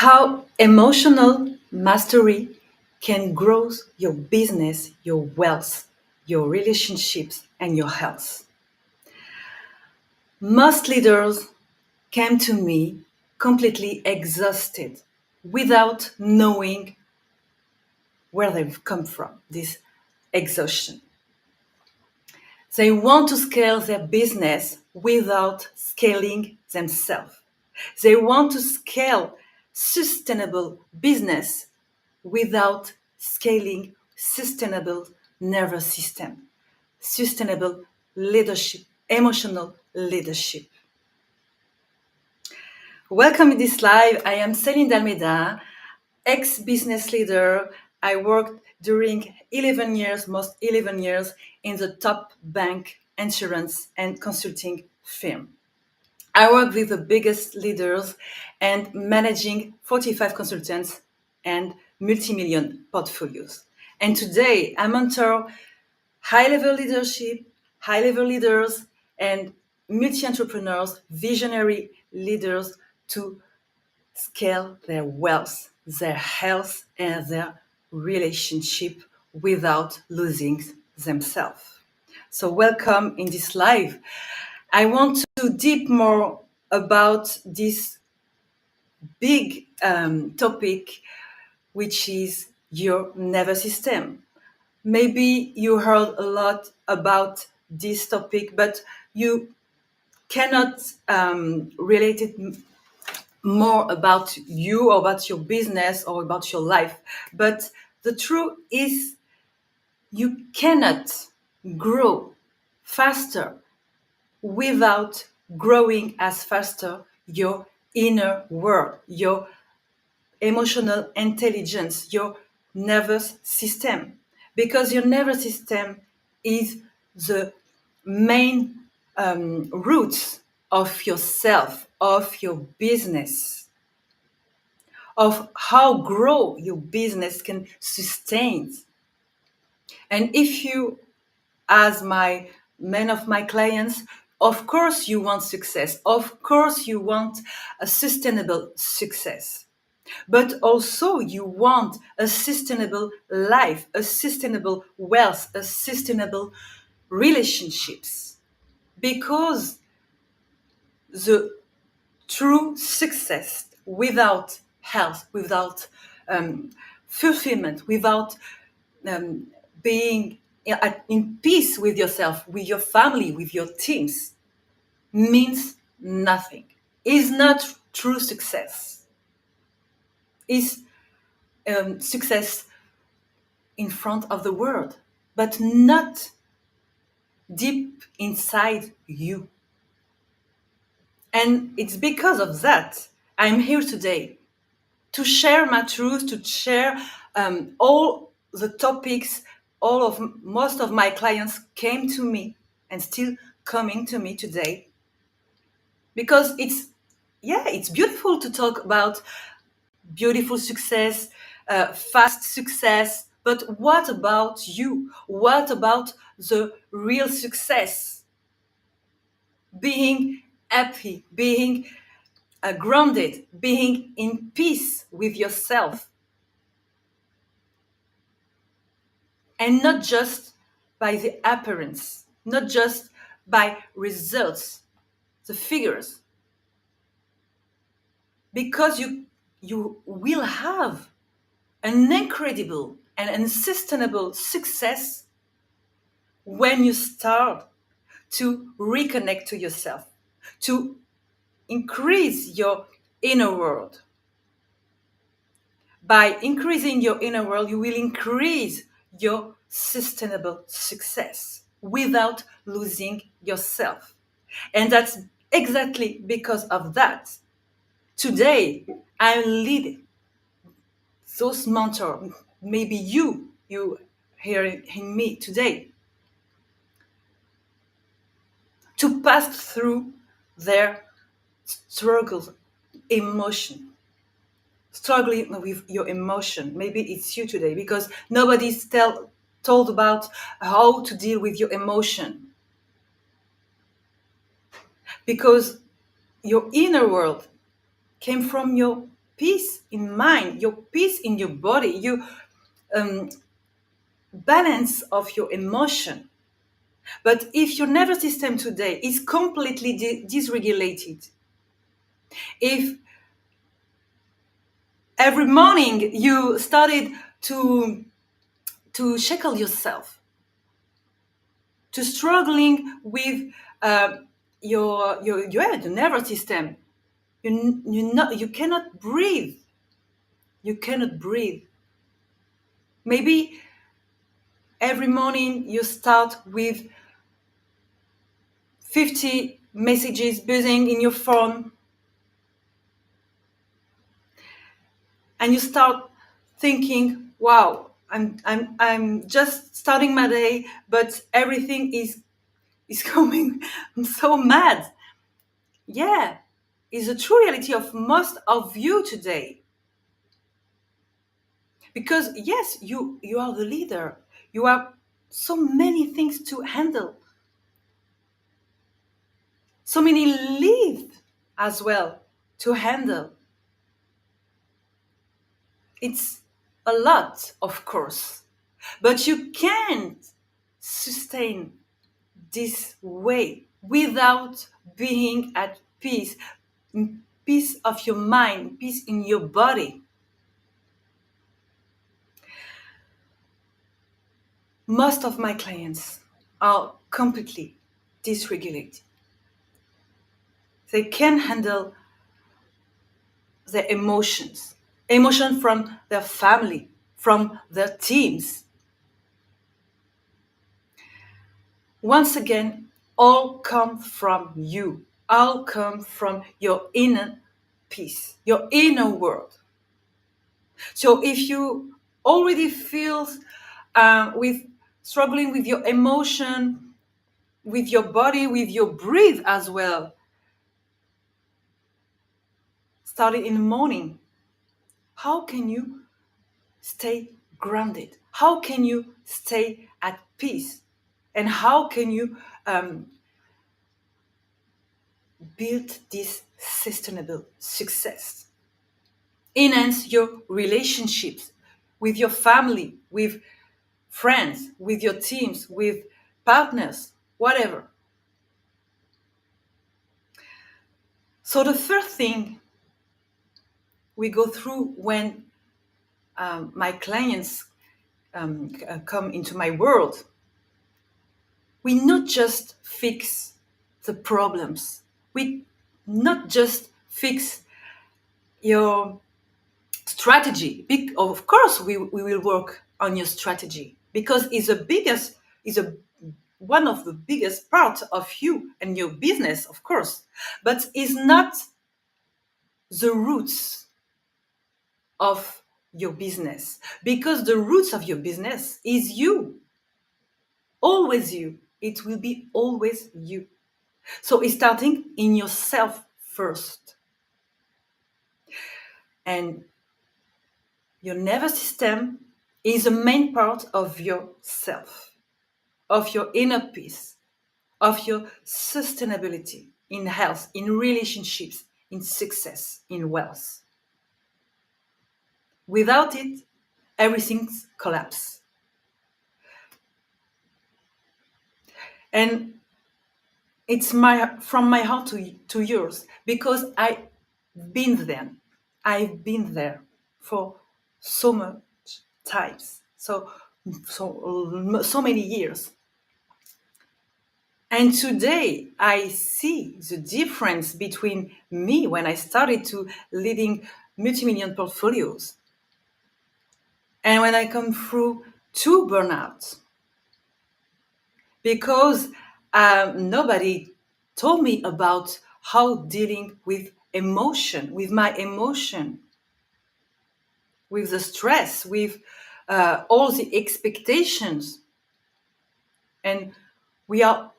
how emotional mastery can grow your business, your wealth, your relationships, and your health. Most leaders came to me completely exhausted without knowing where they've come from, this exhaustion. They want to scale their business without scaling themselves. They want to scale sustainable business without scaling sustainable nervous system, sustainable leadership, emotional leadership. Welcome to this live. I am Céline Dalmeda, ex-business leader. I worked during 11 years, most 11 years, in the top bank, insurance, and consulting firm. I work with the biggest leaders and managing 45 consultants and multi-million portfolios. And today I mentor high-level leadership, high-level leaders, and multi-entrepreneurs, visionary leaders to scale their wealth, their health, and their relationship without losing themselves. So welcome in this live. I want to deep more about this big topic, which is your nervous system. Maybe you heard a lot about this topic, but you cannot relate it more about you or about your business or about your life. But the truth is you cannot grow faster without growing as faster your inner world, your emotional intelligence, your nervous system. Because your nervous system is the main roots of yourself, of your business, of how grow your business can sustain. And if you, as many of my clients, of course you want success. Of course you want a sustainable success. But also you want a sustainable life, a sustainable wealth, a sustainable relationships. Because the true success without health, without fulfillment, without being in peace with yourself, with your family, with your teams, means nothing. Is not true success. Is success in front of the world, but not deep inside you. And it's because of that I'm here today to share my truth, to share all the topics. Most of my clients came to me and still coming to me today because it's beautiful to talk about beautiful success, fast success. But what about you? What about the real success? Being happy, being grounded, being in peace with yourself. And not just by the appearance, not just by results, the figures. Because you will have an incredible and unsustainable success when you start to reconnect to yourself, to increase your inner world. By increasing your inner world, you will increase your sustainable success without losing yourself. And that's exactly because of that. Today, I lead those mentors, maybe you hearing me today, to pass through their struggles, struggling with your emotion. Maybe it's you today because nobody's told about how to deal with your emotion. Because your inner world came from your peace in mind, your peace in your body, your balance of your emotion. But if your nervous system today is completely dysregulated, if every morning you started to shackle yourself, to struggling with your nervous system, you cannot breathe. You cannot breathe. Maybe every morning you start with 50 messages buzzing in your phone, and you start thinking, wow, I'm just starting my day, but everything is going. I'm so mad. Yeah, it's a true reality of most of you today. Because yes, you are the leader. You have so many things to handle, so many leads as well to handle. It's a lot, of course, but you can't sustain this way without being at peace, peace of your mind, peace in your body. Most of my clients are completely dysregulated. They can't handle their emotion from their family, from their teams. Once again, all come from you. All come from your inner peace, your inner world. So if you already feel with struggling with your emotion, with your body, with your breath as well, starting in the morning, how can you stay grounded? How can you stay at peace? And how can you build this sustainable success? Enhance your relationships with your family, with friends, with your teams, with partners, whatever. So the first thing we go through when my clients come into my world, we not just fix the problems. We not just fix your strategy. Of course, we will work on your strategy because is a one of the biggest part of you and your business, of course, but is not the roots of your business, because the roots of your business is you, always you. It will be always you. So it's starting in yourself first. And your nervous system is a main part of yourself, of your inner peace, of your sustainability in health, in relationships, in success, in wealth. Without it, everything's collapse. And it's from my heart to yours, because I've been there. I've been there for so much times, so many years. And today I see the difference between me when I started to leading multi-million portfolios and when I come through two burnouts. Because nobody told me about how dealing with emotion, with my emotion, with the stress, with all the expectations. And we are,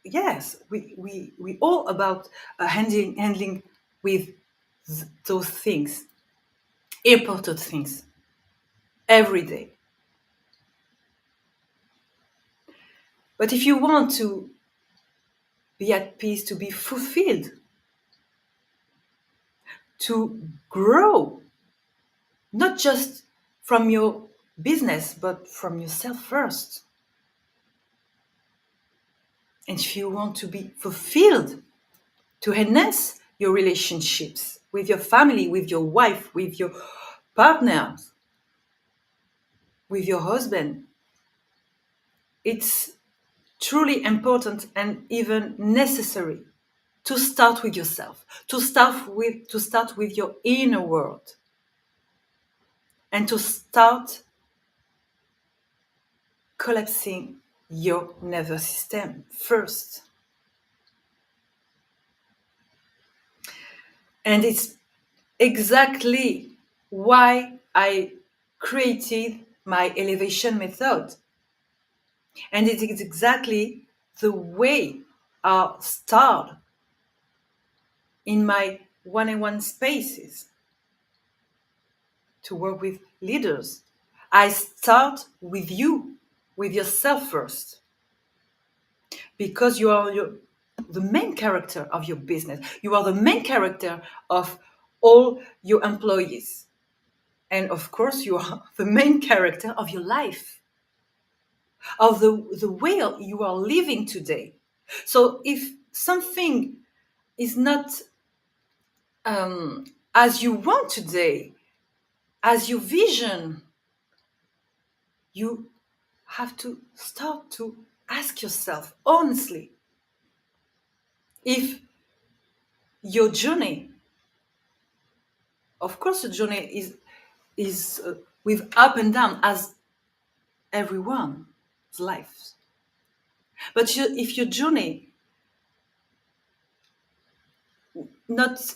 yes, we all about handling with those things, important things, every day. But if you want to be at peace, to be fulfilled, to grow not just from your business, but from yourself first. And if you want to be fulfilled, to enhance your relationships with your family, with your wife, with your partners, with your husband, it's truly important and even necessary to start with yourself, to start with your inner world, and to start collapsing your nervous system first. And it's exactly why I created my elevation method. And it is exactly the way I start in my one-on-one spaces to work with leaders. I start with you, with yourself first, because you are the main character of your business. You are the main character of all your employees. And of course, you are the main character of your life, of the way you are living today. So if something is not as you want today, as your vision, you have to start to ask yourself honestly if your journey, of course, the journey is with up and down as everyone's life. But if your journey not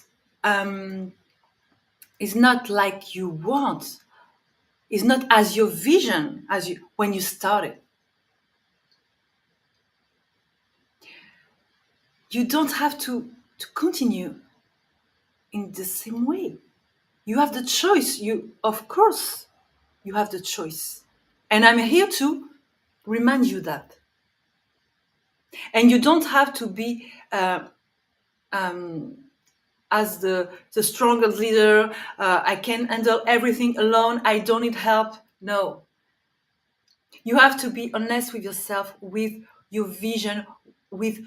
is not like you want, is not as your vision as you when you started, you don't have to continue in the same way. You have the choice. Of course, you have the choice. And I'm here to remind you that. And you don't have to be as the strongest leader. I can handle everything alone. I don't need help. No. You have to be honest with yourself, with your vision, with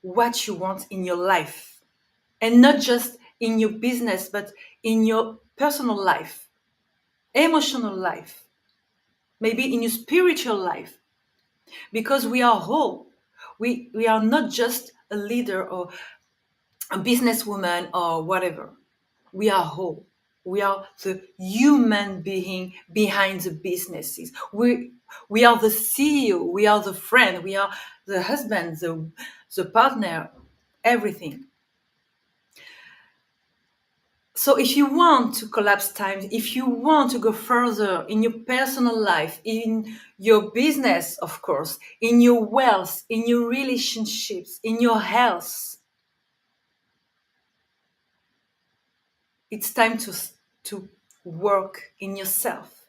what you want in your life. And not just in your business, but in your personal life, emotional life, maybe in your spiritual life. Because we are whole. We are not just a leader or a businesswoman or whatever. We are whole. We are the human being behind the businesses. We are the CEO. We are the friend. We are the husband, the partner, everything. So if you want to collapse time, if you want to go further in your personal life, in your business, of course, in your wealth, in your relationships, in your health, it's time to work in yourself.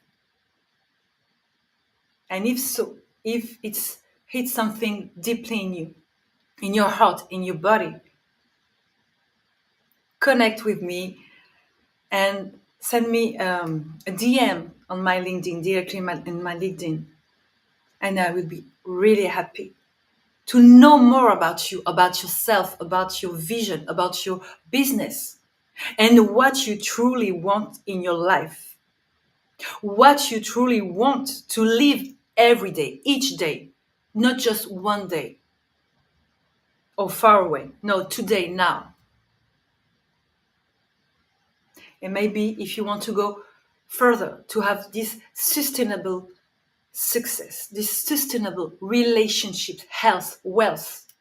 And if so, if it's hit something deeply in you, in your heart, in your body, connect with me and send me a DM on my LinkedIn, directly in my LinkedIn. And I will be really happy to know more about you, about yourself, about your vision, about your business, and what you truly want in your life, what you truly want to live every day, each day, not just one day or far away. No, today, now. And maybe if you want to go further, to have this sustainable success, this sustainable relationship, health, wealth,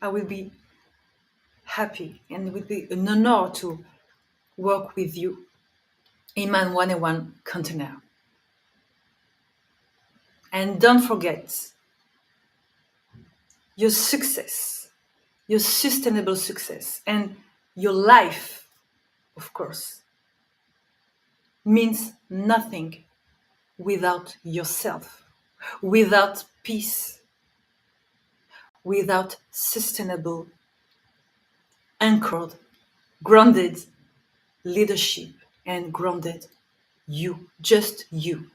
I will be happy and it will be an honor to work with you in my one-on-one container. And don't forget, your success, your sustainable success, and your life, of course, means nothing without yourself, without peace, without sustainable, anchored, grounded leadership and grounded you, just you.